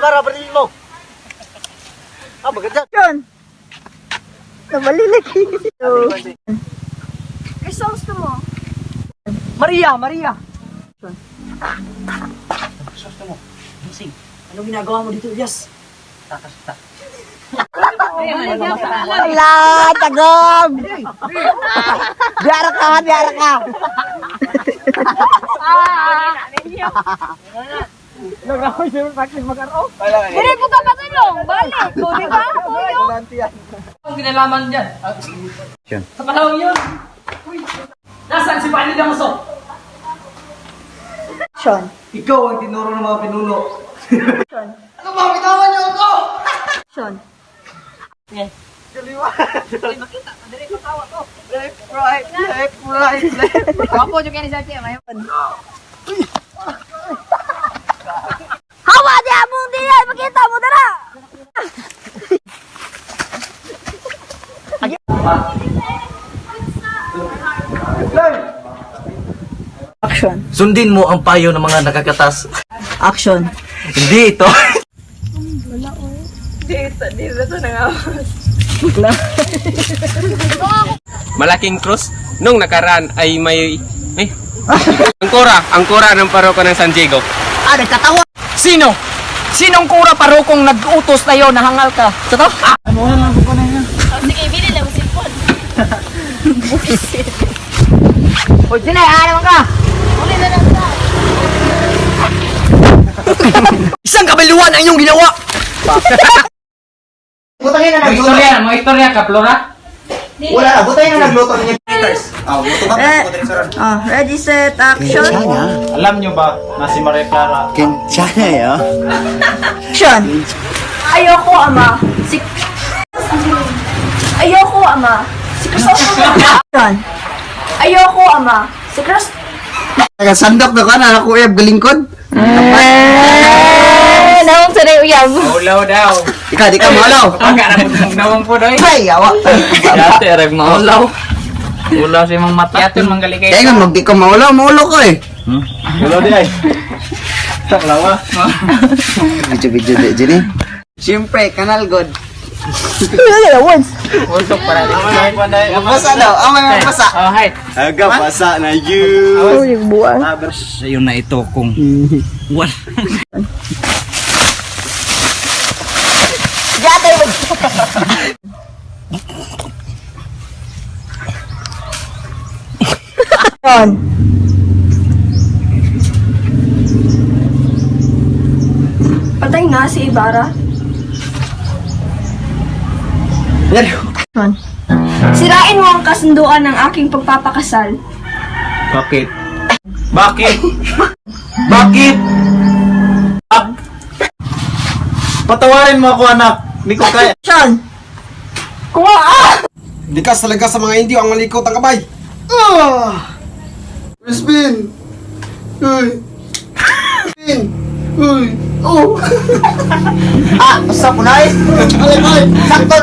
Bara, bariling mo. Ah, maganda. Yun. Nabalilaki. Gusto gusto mo? Maria, Maria. Gusto mo. Busing. Anong ginagawa mo dito, Elias? Takasta. Wala, tagom. Biara ka, biara ka. Nagawa siya practice mag-aro. Hindi po ka patulong. Balik. Di ba? Tuyo. Ang kinalaman dyan. Sa panahon yun. Nasaan si Pani Damaso? Sean. Ikaw ang tinuro ng mga pinuno. Sean. Ano ba? Bitawan niyo ako! Sean. Kaliwa. Left, right, left, right, left. Kapo juga ni Sati. Hawa di among diyan. Makita mo dara. Action. Sundin mo ang payo ng mga nakakatas. Action. Hindi ito. Malaking krus. Nung nakaraan ay may angkora ng paroko ng San Diego. Ah, nagkatawa. Sino? Sinong kura parokong nag-utos na yun? Nahangal ka. Sa to? Sige, bili lang si Paul. O, Sinay, naman ka. Uli na lang sa. Isang kabaluan ang iyong ginawa. Butangin na nagluto. Mga istorya ka, Flora? Wala na, butangin na nagluto ng Peters. Luto ka po din sa ron. Ready, set, action. Alam nyo ba na si Maria Clara Action. Ayoko, ama. Ayoko, ama. Si Christopher. Action. Ayoko, ama. Si Christopher. Sandok na ka na, Kuya, galingkod. Nawang sa na uyab. Ulaw daw. Ikaw, di ka mahalaw. Pagka na po nawang po doy. Ay, awa. Yate, reg maulaw. Ulaw si mong mata. Yaton manggalikay. Kaya nga, magdi ka mahalaw, mahulaw ko eh. Hello di ay. Taklawa. Video di, Jenny. Siyempre, Kanal God. Once. Usok para rin. Mabasa daw, may mabasa. Oh, hi. Aga basa na you. Yung buwan. Sa'yo na ito kung wala. Jatay mo. Action. Patay na si Ibarra. Sirain mo ang kasunduan ng aking pagpapakasal. Bakit? Bakit? Bakit? Patawarin mo ako anak. Hindi ko kaya. Sean! Kuha! Likas talaga sa mga Indio ang malikot ang kamay. Crispin! Uy! Crispin! Uy! Oh! Basta punay. Alay, alay! Sakto!